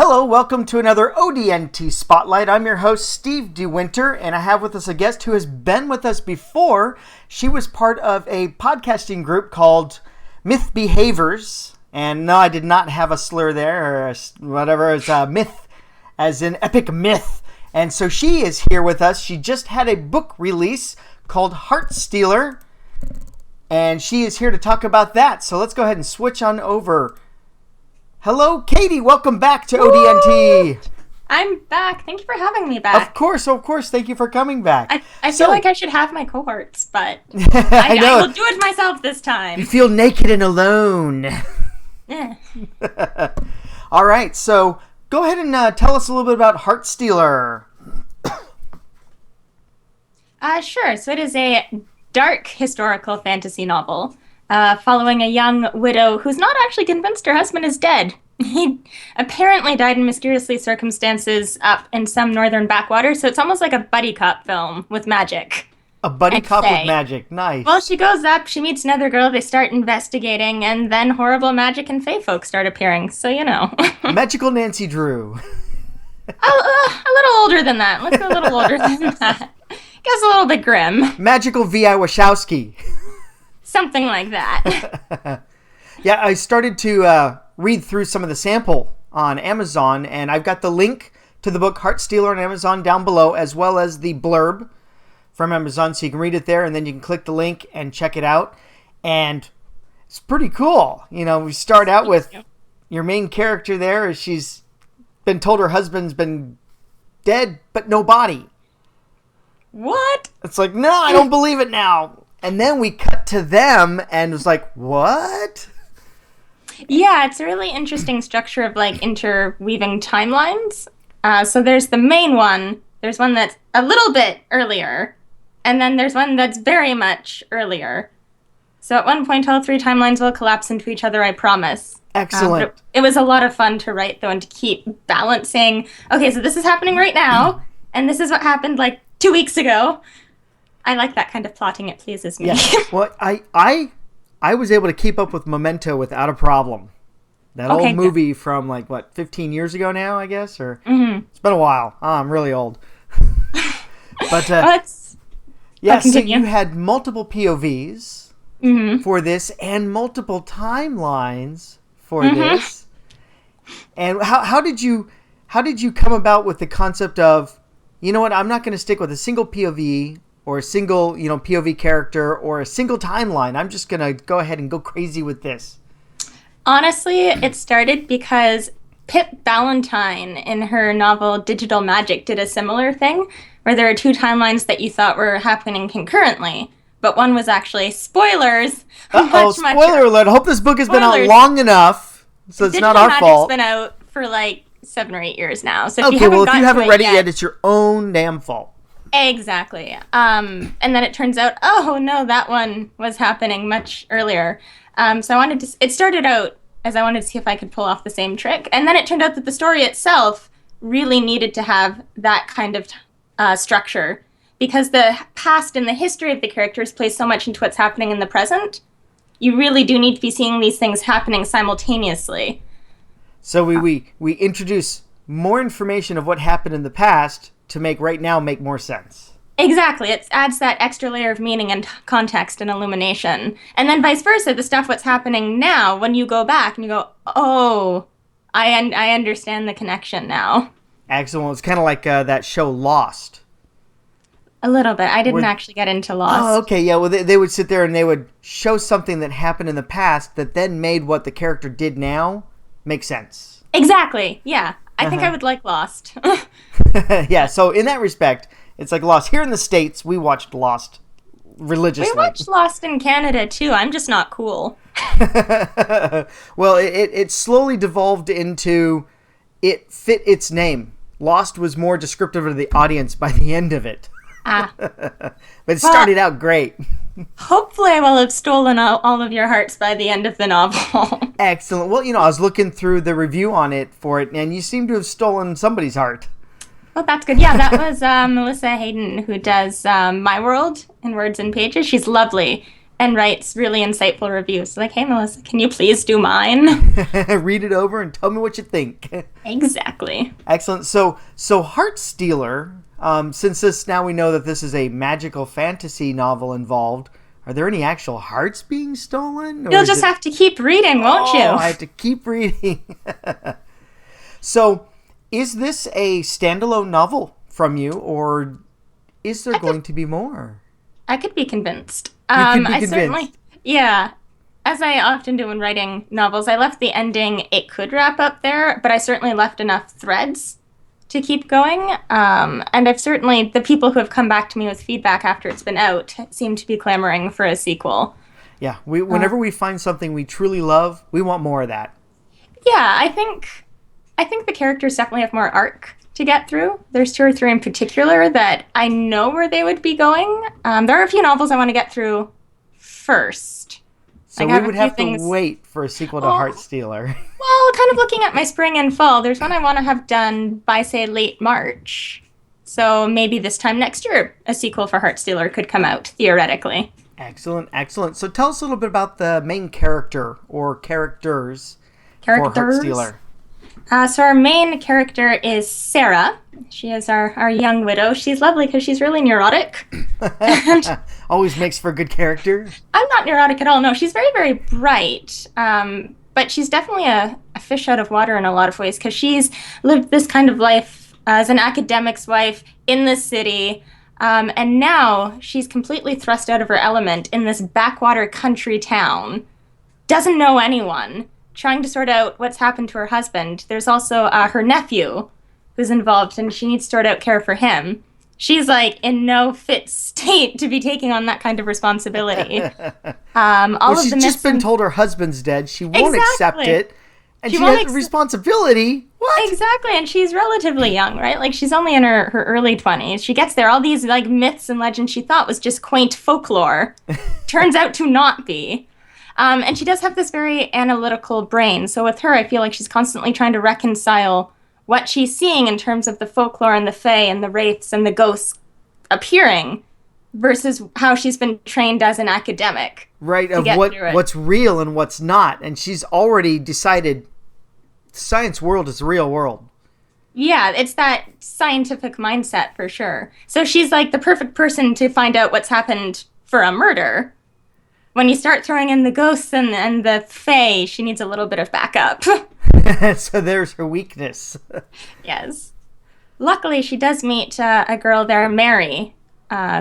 Hello, welcome to another ODNT Spotlight. I'm your host, Steve DeWinter, and I have with us a guest who has been with us before. She was part of a podcasting group called Myth Behaviors. And no, I did not have a slur there, or whatever. It's a myth, as in epic myth. And so she is here with us. She just had a book release called Heartstealer, and she is here to talk about that. So let's go ahead and switch on over. Hello, Katie. Welcome back to ODNT. I'm back. Thank you for having me back. Of course. Thank you for coming back. I feel like I should have my cohorts, but I will do it myself this time. You feel naked and alone. Yeah. All right. So go ahead and tell us a little bit about Heartstealer. Sure. So it is a dark historical fantasy novel following a young widow who's not actually convinced her husband is dead. He apparently died in mysterious circumstances up in some northern backwater, so it's almost like a buddy cop film with magic. A buddy cop with magic. Nice. Well, she goes up, she meets another girl, they start investigating, and then horrible magic and fae folk start appearing, so you know. Magical Nancy Drew. A little older than that. Let's go a little older than that. Gets a little bit grim. Magical V.I. Wachowski. Something like that. Yeah, I started to read through some of the sample on Amazon, and I've got the link to the book Heartstealer on Amazon down below, as well as the blurb from Amazon, so you can read it there, and then you can click the link and check it out. And it's pretty cool. You know, we start out with your main character there, as she's been told her husband's been dead, but no body. What? It's like, no, I don't believe it now. And then we cut to them, and it's like, what? Yeah, it's a really interesting structure of, like, interweaving timelines. So there's the main one. There's one that's a little bit earlier. And then there's one that's very much earlier. So at one point, all three timelines will collapse into each other, I promise. Excellent. It was a lot of fun to write, though, and to keep balancing. Okay, so this is happening right now, and this is what happened, like, 2 weeks ago. I like that kind of plotting. It pleases me. Yeah. Well, I was able to keep up with Memento without a problem. That old movie from, like, what, 15 years ago now, I guess? Or It's been a while. Oh, I'm really old. But, yeah, so you had multiple POVs for this and multiple timelines for this. And how did you come about with the concept of, you know what, I'm not going to stick with a single POV or a single, POV character or a single timeline. I'm just going to go ahead and go crazy with this. Honestly, it started because Pip Ballantyne in her novel Digital Magic did a similar thing where there are two timelines that you thought were happening concurrently, but one was actually spoilers. Spoiler alert. I hope this book has been out long enough, so it's not our fault. Digitally Magic's been out for like 7 or 8 years now. So if you haven't read it yet, it's your own damn fault. Exactly. And then it turns out, oh no, that one was happening much earlier. So it started out as I wanted to see if I could pull off the same trick. And then it turned out that the story itself really needed to have that kind of structure, because the past and the history of the characters plays so much into what's happening in the present. You really do need to be seeing these things happening simultaneously. So we introduce more information of what happened in the past to make right now make more sense. Exactly. It adds that extra layer of meaning and context and illumination. And then vice versa, the stuff what's happening now, when you go back and you go, oh, I understand the connection now. Excellent. It's kind of like that show Lost. A little bit. I didn't actually get into Lost. Oh, okay. Yeah, well, they would sit there and they would show something that happened in the past that then made what the character did now make sense. Exactly. Yeah. I think I would like Lost. Yeah, so in that respect, it's like Lost. Here in the States, we watched Lost religiously. We watched Lost in Canada, too. I'm just not cool. Well, it slowly devolved into, it fit its name. Lost was more descriptive of the audience by the end of it. But it started out great. Hopefully I will have stolen all of your hearts by the end of the novel. Excellent. Well, I was looking through the review on it for it, and you seem to have stolen somebody's heart. Oh, that's good. Yeah, that was Melissa Hayden, who does My World in Words and Pages. She's lovely. and writes really insightful reviews. Like, hey, Melissa, can you please do mine? Read it over and tell me what you think. Exactly. Excellent. So Heartstealer, since now we know that this is a magical fantasy novel involved, are there any actual hearts being stolen? You'll just have to keep reading, won't you? I have to keep reading. So, is this a standalone novel from you, or is there going to be more? I could be convinced. You could be convinced. Certainly, yeah. As I often do when writing novels, I left the ending, it could wrap up there, but I certainly left enough threads to keep going. And I've certainly, the people who have come back to me with feedback after it's been out seem to be clamoring for a sequel. Yeah, whenever we find something we truly love, we want more of that. Yeah, I think the characters definitely have more arc to get through. There's 2 or 3 in particular that I know where they would be going. There are a few novels I want to get through first. So we would have to wait for a sequel to Heartstealer. Well, kind of looking at my spring and fall, there's one I want to have done by, say, late March. So maybe this time next year, a sequel for Heartstealer could come out, theoretically. Excellent, excellent. So tell us a little bit about the main character or characters for Heartstealer. So our main character is Sarah. She is our young widow. She's lovely because she's really neurotic. And always makes for a good character. I'm not neurotic at all. No, she's very, very bright. But she's definitely a fish out of water in a lot of ways because she's lived this kind of life as an academic's wife in the city. And now she's completely thrust out of her element in this backwater country town. Doesn't know anyone. Trying to sort out what's happened to her husband. There's also her nephew who's involved, and she needs to sort out care for him. She's, like, in no fit state to be taking on that kind of responsibility. She's just been told her husband's dead. She won't accept it. And she has a responsibility. What? Exactly, and she's relatively young, right? Like, she's only in her early 20s. She gets there. All these, like, myths and legends she thought was just quaint folklore turns out to not be. And she does have this very analytical brain. So with her, I feel like she's constantly trying to reconcile what she's seeing in terms of the folklore and the fae and the wraiths and the ghosts appearing versus how she's been trained as an academic. Right, of what's real and what's not. And she's already decided the science world is the real world. Yeah, it's that scientific mindset for sure. So she's like the perfect person to find out what's happened for a murder. When you start throwing in the ghosts and the fae, she needs a little bit of backup. So there's her weakness. Yes. Luckily, she does meet a girl there, Mary,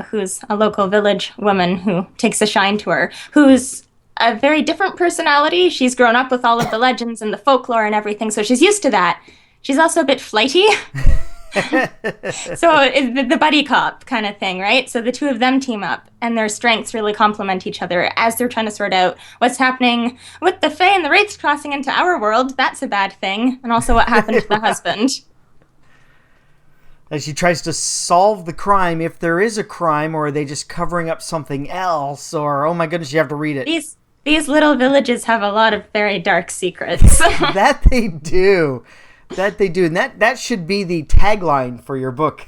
who's a local village woman who takes a shine to her, who's a very different personality. She's grown up with all of the legends and the folklore and everything, so she's used to that. She's also a bit flighty. So the buddy cop kind of thing, right? So the 2 of them team up, and their strengths really complement each other as they're trying to sort out what's happening with the fae and the wraiths crossing into our world. That's a bad thing. And also what happened to the husband. As she tries to solve the crime, if there is a crime, or are they just covering up something else? Or, oh my goodness, you have to read it. These little villages have a lot of very dark secrets. That they do. That they do. And that should be the tagline for your book.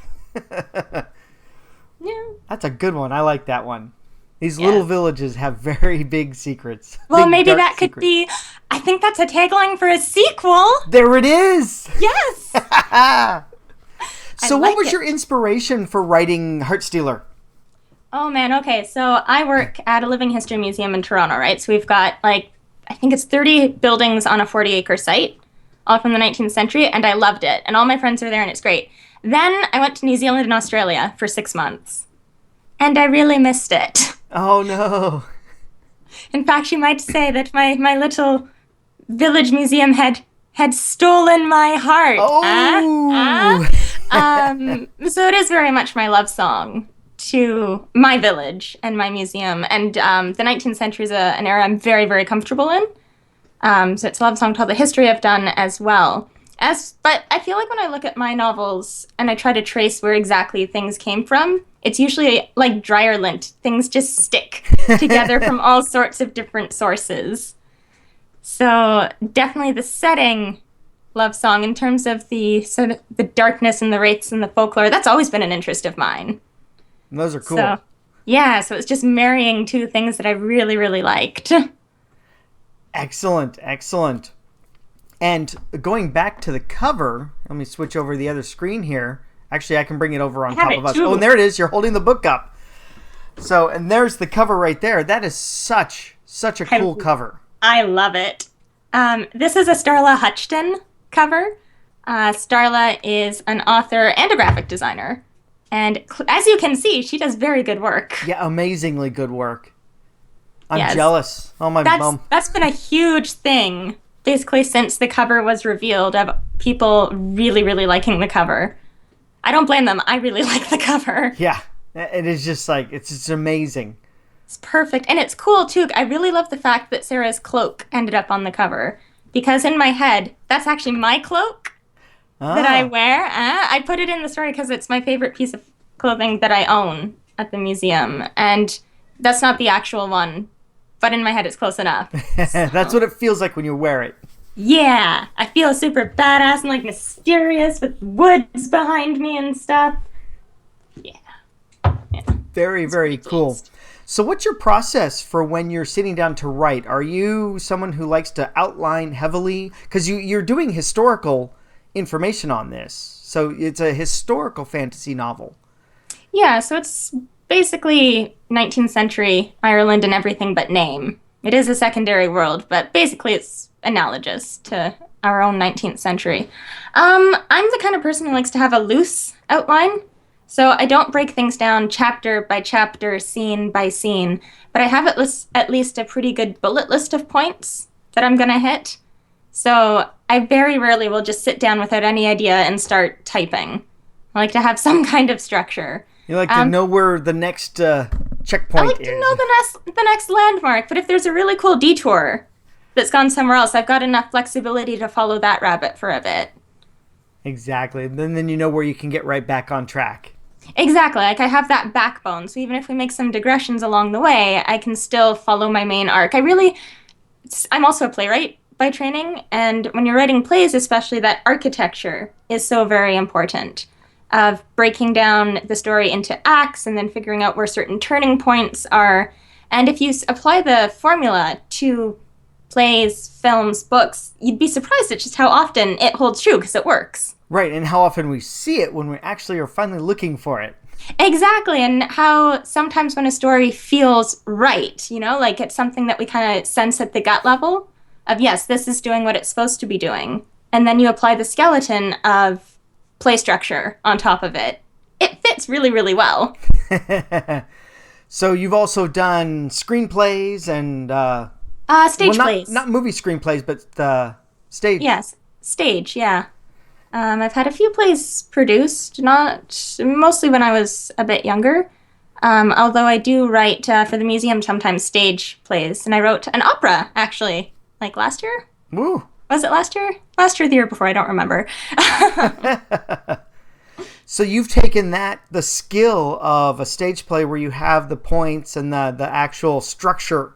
Yeah. That's a good one. I like that one. These little villages have very big secrets. Well, maybe that could be... I think that's a tagline for a sequel. There it is. Yes. So what was your inspiration for writing Heartstealer? Oh, man. Okay. So I work at a living history museum in Toronto, right? So we've got, like, I think it's 30 buildings on a 40-acre site, all from the 19th century, and I loved it. And all my friends are there, and it's great. Then I went to New Zealand and Australia for 6 months, and I really missed it. Oh, no. In fact, you might say that my little village museum had stolen my heart. Oh! So it is very much my love song to my village and my museum. And the 19th century is an era I'm very, very comfortable in. So it's a love song to all the history I've done as well. But I feel like when I look at my novels and I try to trace where exactly things came from, it's usually like dryer lint. Things just stick together from all sorts of different sources. So definitely the setting love song in terms of the darkness and the wraiths and the folklore, that's always been an interest of mine. Those are cool. So, Yeah, so it's just marrying two things that I really, really liked. Excellent, excellent. And going back to the cover, let me switch over to the other screen here. Actually, I can bring it over on I have top it of us. too. Oh, and there it is. You're holding the book up. So, and there's the cover right there. That is such a cool cover. I love it. This is a Starla Hutchton cover. Starla is an author and a graphic designer. And as you can see, she does very good work. Yeah, amazingly good work. I'm jealous. Oh, my mom. That's been a huge thing, basically, since the cover was revealed, of people really, really liking the cover. I don't blame them. I really like the cover. Yeah, it is just like, it's just amazing. It's perfect. And it's cool, too. I really love the fact that Sarah's cloak ended up on the cover. Because in my head, that's actually my cloak that I wear. I put it in the story because it's my favorite piece of clothing that I own at the museum. And that's not the actual one. But in my head, it's close enough. So. That's what it feels like when you wear it. Yeah. I feel super badass and like mysterious with woods behind me and stuff. Yeah. Very, very cool. So what's your process for when you're sitting down to write? Are you someone who likes to outline heavily? Because you're doing historical information on this. So it's a historical fantasy novel. Yeah, so it's basically 19th century Ireland and everything but name. It is a secondary world, but basically it's analogous to our own 19th century. I'm the kind of person who likes to have a loose outline. So I don't break things down chapter by chapter, scene by scene, but I have at least a pretty good bullet list of points that I'm going to hit. So I very rarely will just sit down without any idea and start typing. I like to have some kind of structure. You like to know where the next checkpoint is. I like to know the next landmark, but if there's a really cool detour that's gone somewhere else, I've got enough flexibility to follow that rabbit for a bit. Exactly. Then you know where you can get right back on track. Exactly. Like I have that backbone. So even if we make some digressions along the way, I can still follow my main arc. I'm also a playwright by training. And when you're writing plays, especially, that architecture is so very important, of breaking down the story into acts and then figuring out where certain turning points are. And if you apply the formula to plays, films, books, you'd be surprised at just how often it holds true because it works. Right, and how often we see it when we actually are finally looking for it. Exactly, and how sometimes when a story feels right, like it's something that we kind of sense at the gut level of, yes, this is doing what it's supposed to be doing. And then you apply the skeleton of play structure on top of it. It fits really, really well. So you've also done screenplays and... stage plays. Not movie screenplays, but stage. Yes, stage, yeah. I've had a few plays produced, mostly when I was a bit younger. Although I do write for the museum sometimes stage plays. And I wrote an opera, actually, like last year. Woo. Was it last year? Last year or the year before, I don't remember. So you've taken the skill of a stage play where you have the points and the actual structure,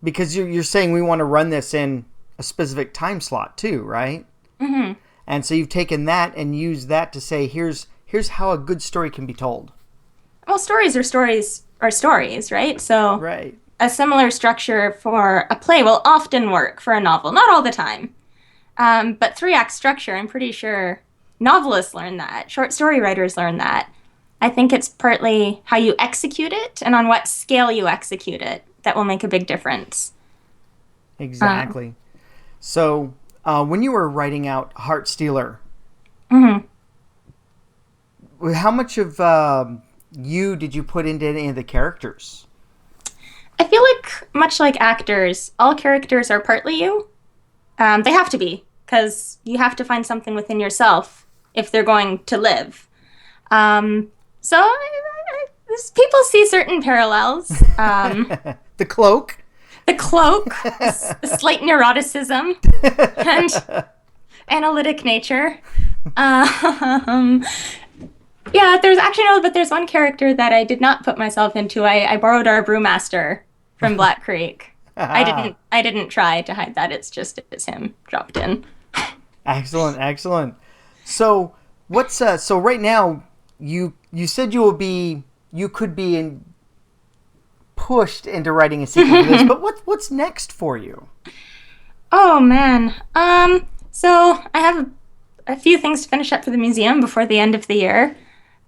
because you're saying we want to run this in a specific time slot too, right? Mm-hmm. And so you've taken that and used that to say, here's how a good story can be told. Well, stories are stories, right? So right. A similar structure for a play will often work for a novel. Not all the time. But 3-act structure, I'm pretty sure novelists learn that. Short story writers learn that. I think it's partly how you execute it and on what scale you execute it that will make a big difference. Exactly. So when you were writing out Heartstealer, mm-hmm. how much of you did you put into any of the characters? I feel like, much like actors, all characters are partly you. They have to be, because you have to find something within yourself if they're going to live. So people see certain parallels. The cloak. The cloak, a slight neuroticism, and analytic nature. Yeah, there's one character that I did not put myself into. I borrowed our brewmaster from Black Creek. I didn't try to hide that. It's him dropped in. Excellent. So what's so right now you said you could be pushed into writing a sequel for this, but what's next for you? Oh, man. So I have a few things to finish up for the museum before the end of the year.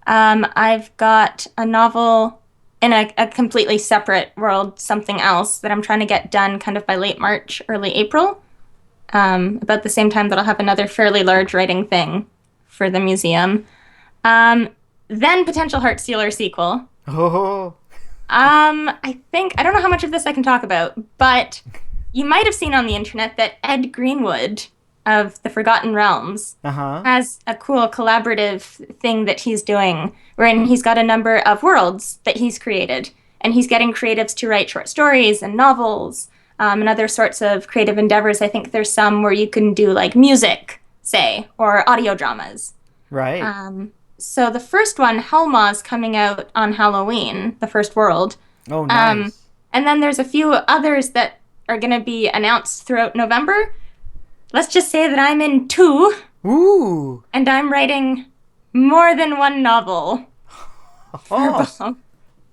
I've got a novel in a completely separate world, something else, that I'm trying to get done kind of by late March, early April. About the same time that I'll have another fairly large writing thing for the museum. Then potential Heartstealer sequel. Oh. I don't know how much of this I can talk about, but you might have seen on the internet that Ed Greenwood of the Forgotten Realms has a cool collaborative thing that he's doing, wherein he's got a number of worlds that he's created, and he's getting creatives to write short stories and novels, and other sorts of creative endeavors. I think there's some where you can do like music, say, or audio dramas. Right. So the first one, Helma's coming out on Halloween, the first world. Oh, nice. And then there's a few others that are going to be announced throughout November. Let's just say that I'm in 2. Ooh. And I'm writing more than one novel. Oh,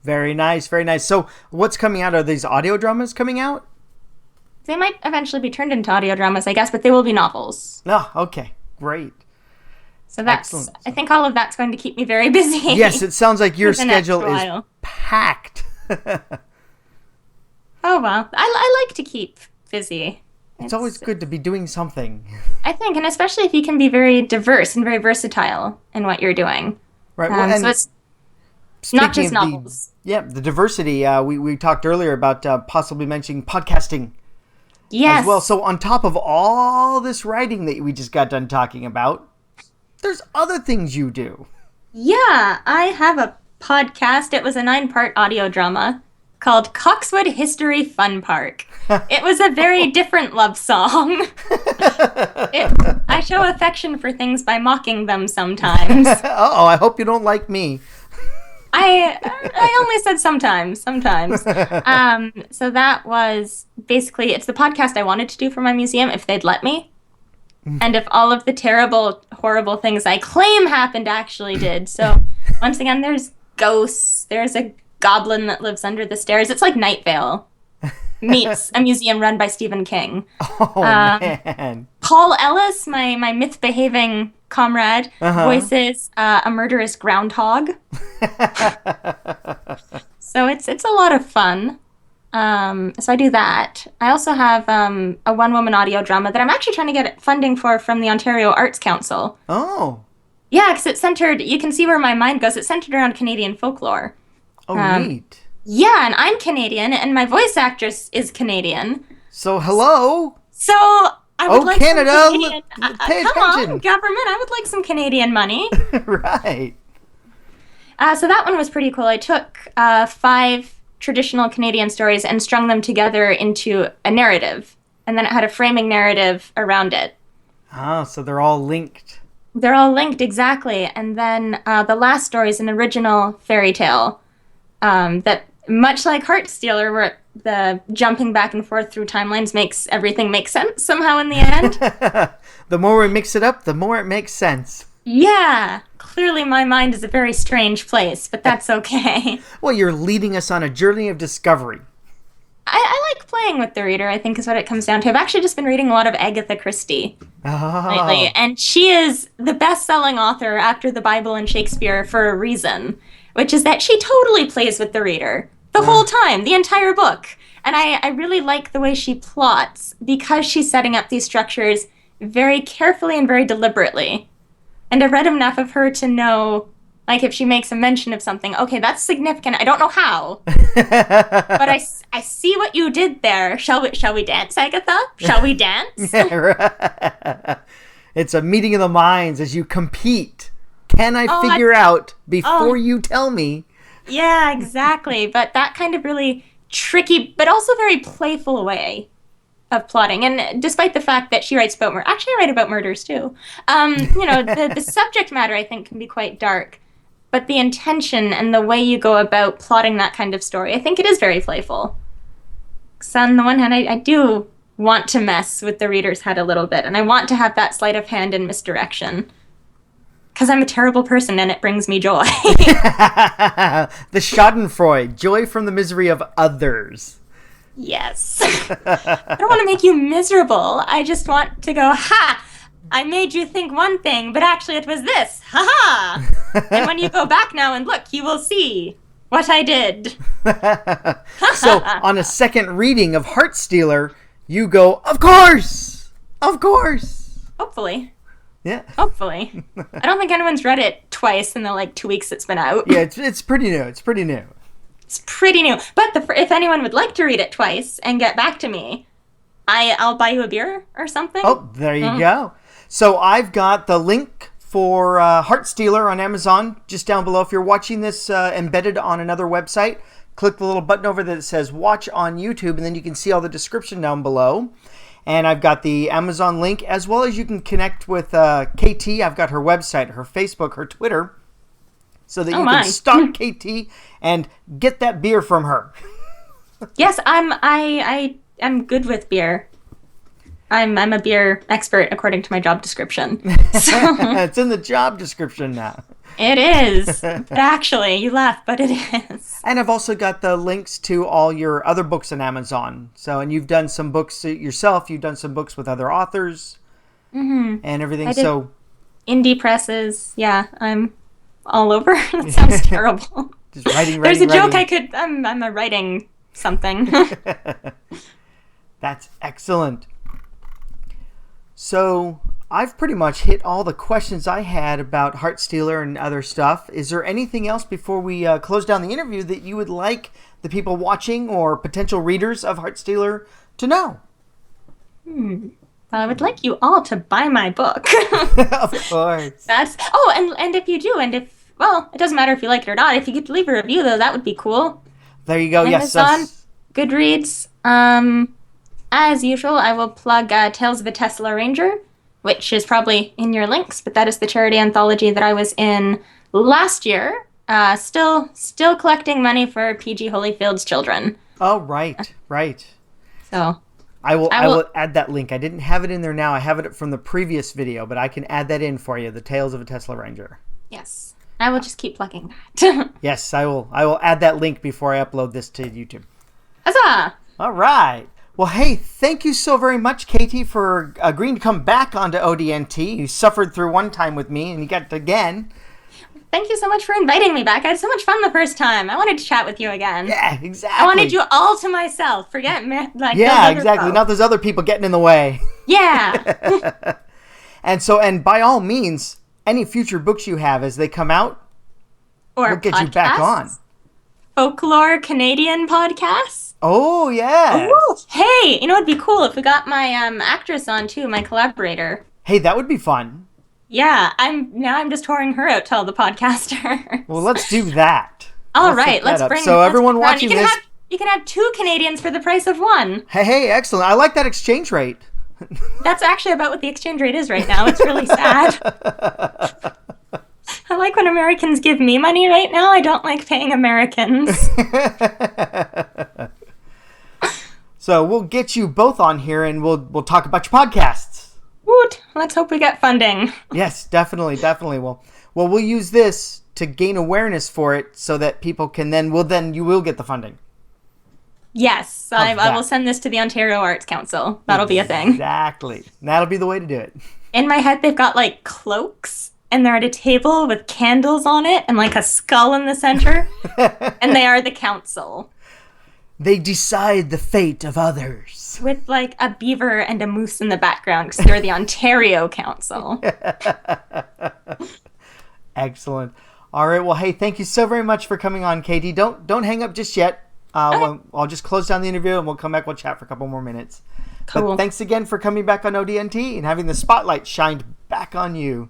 very nice, very nice. So what's coming out? Are these audio dramas coming out? They might eventually be turned into audio dramas, I guess, but they will be novels. Oh, okay. Great. So excellent. I think all of that's going to keep me very busy. Yes, it sounds like your schedule is packed. Oh, well. I like to keep busy. It's always good to be doing something. I think, and especially if you can be very diverse and very versatile in what you're doing. Right. Well, and so it's not just novels. The diversity. We talked earlier about possibly mentioning podcasting. Yes. As well. So on top of all this writing that we just got done talking about, there's other things you do. Yeah, I have a podcast. It was a 9-part audio drama called Coxwood History Fun Park. It was a very different love song. I show affection for things by mocking them sometimes. Uh-oh, I hope you don't like me. I only said sometimes. So that was basically, it's the podcast I wanted to do for my museum if they'd let me. And if all of the terrible, horrible things I claim happened actually did. So once again, there's ghosts. There's a goblin that lives under the stairs. It's like Night Vale meets a museum run by Stephen King. Oh, man. Paul Ellis, my myth-behaving comrade, voices a murderous groundhog. So it's a lot of fun. So I do that. I also have a one-woman audio drama that I'm actually trying to get funding for from the Ontario Arts Council. Oh. Yeah, because it's centered, you can see where my mind goes, it's centered around Canadian folklore. Oh, neat. Yeah, and I'm Canadian, and my voice actress is Canadian. So, hello. So, I would like Canada, some Canadian... pay come attention. on, government, I would like some Canadian money. Right. So that one was pretty cool. I took 5 traditional Canadian stories and strung them together into a narrative. And then it had a framing narrative around it. Ah, so they're all linked. They're all linked, exactly. And then the last story is an original fairy tale that, much like Heartstealer, where the jumping back and forth through timelines makes everything make sense somehow in the end. The more we mix it up, the more it makes sense. Yeah. Clearly my mind is a very strange place, but that's okay. Well, you're leading us on a journey of discovery. I like playing with the reader, I think is what it comes down to. I've actually just been reading a lot of Agatha Christie lately, and she is the best-selling author after the Bible and Shakespeare for a reason, which is that she totally plays with the reader the whole time, the entire book. And I really like the way she plots because she's setting up these structures very carefully and very deliberately. And I've read enough of her to know, like, if she makes a mention of something, okay, that's significant. I don't know how, but I see what you did there. Shall we dance, Agatha? Shall we dance? Yeah, right. It's a meeting of the minds as you compete. Can I figure out before you tell me? Yeah, exactly. But that kind of really tricky, but also very playful way of plotting. And despite the fact that she writes about murder, actually I write about murders too. The subject matter I think can be quite dark, but the intention and the way you go about plotting that kind of story, I think it is very playful. So on the one hand, I do want to mess with the reader's head a little bit, and I want to have that sleight of hand and misdirection. Because I'm a terrible person and it brings me joy. The schadenfreude, joy from the misery of others. Yes. I don't want to make you miserable. I just want to go, ha! I made you think one thing, but actually it was this. Ha ha! And when you go back now and look, you will see what I did. So, on a second reading of Heartstealer, you go, of course! Of course! Hopefully. Yeah. Hopefully. I don't think anyone's read it twice in the 2 weeks it's been out. Yeah, it's pretty new. It's pretty new. It's pretty new. But if anyone would like to read it twice and get back to me, I'll buy you a beer or something. Oh, there you go. So I've got the link for Heartstealer on Amazon just down below. If you're watching this embedded on another website, click the little button over that says watch on YouTube, and then you can see all the description down below. And I've got the Amazon link, as well as you can connect with KT. I've got her website, her Facebook, her Twitter, so that you can stalk KT and get that beer from her. Yes, I'm good with beer. I'm a beer expert according to my job description. So, it's in the job description now. It is. But actually, you laugh, but it is. And I've also got the links to all your other books on Amazon. So, and you've done some books yourself. You've done some books with other authors and everything. I did indie presses. Yeah, I'm all over. It sounds terrible. Just writing. There's a joke I could. I'm a writing something. That's excellent. So I've pretty much hit all the questions I had about Heartstealer and other stuff. Is there anything else before we close down the interview that you would like the people watching or potential readers of Heartstealer to know? Well, I would like you all to buy my book. Of course. And if you do, it doesn't matter if you like it or not. If you could leave a review, though, that would be cool. There you go. Amazon, Yes. Goodreads. As usual, I will plug Tales of a Tesla Ranger, which is probably in your links, but that is the charity anthology that I was in last year. Still collecting money for PG Holyfield's children. Oh, right. So I will add that link. I didn't have it in there now. I have it from the previous video, but I can add that in for you. The Tales of a Tesla Ranger. Yes. I will just keep plugging that. Yes, I will add that link before I upload this to YouTube. Huzzah! All right. Well, hey, thank you so very much, Katie, for agreeing to come back onto ODNT. You suffered through one time with me, and you got it again. Thank you so much for inviting me back. I had so much fun the first time. I wanted to chat with you again. Yeah, exactly. I wanted you all to myself. Forget me. Yeah, exactly. Folks. Not those other people getting in the way. Yeah. And by all means, any future books you have as they come out, or we'll get you back on. Folklore Canadian podcasts. Oh, yeah. Hey, you know what'd be cool if we got my actress on too, my collaborator. Hey, that would be fun. Yeah, I'm just touring her out to all the podcasters. Well, let's do that. All right, let's bring. So everyone watching this, you can have 2 Canadians for the price of 1. Hey, excellent! I like that exchange rate. That's actually about what the exchange rate is right now. It's really sad. I like when Americans give me money right now. I don't like paying Americans. So we'll get you both on here, and we'll talk about your podcasts. Woot! Let's hope we get funding. Yes, definitely. Well, we'll use this to gain awareness for it, so that people can you will get the funding. Yes, I will send this to the Ontario Arts Council. That'll be a thing. Exactly. That'll be the way to do it. In my head, they've got cloaks, and they're at a table with candles on it, and a skull in the center, and they are the council. They decide the fate of others. With a beaver and a moose in the background, because they're the Ontario Council. Excellent. All right. Well, hey, thank you so very much for coming on, Katie. Don't hang up just yet. I'll just close down the interview, and we'll come back. We'll chat for a couple more minutes. Cool. But thanks again for coming back on ODNT and having the spotlight shined back on you.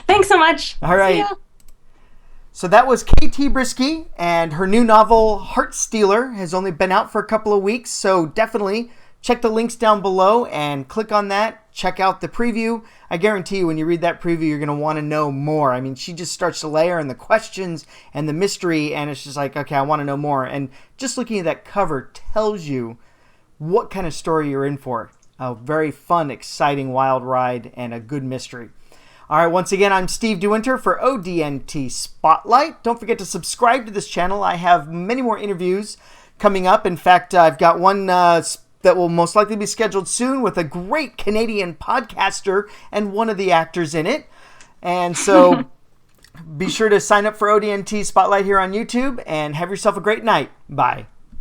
Thanks so much. All right. So that was KT Bryski, and her new novel, Heartstealer, has only been out for a couple of weeks, so definitely check the links down below and click on that. Check out the preview. I guarantee you when you read that preview, you're going to want to know more. I mean, she just starts to layer in the questions and the mystery, and it's just like, okay, I want to know more. And just looking at that cover tells you what kind of story you're in for. A very fun, exciting, wild ride, and a good mystery. All right, once again, I'm Steve DeWinter for ODNT Spotlight. Don't forget to subscribe to this channel. I have many more interviews coming up. In fact, I've got one that will most likely be scheduled soon with a great Canadian podcaster and one of the actors in it. And so be sure to sign up for ODNT Spotlight here on YouTube and have yourself a great night. Bye.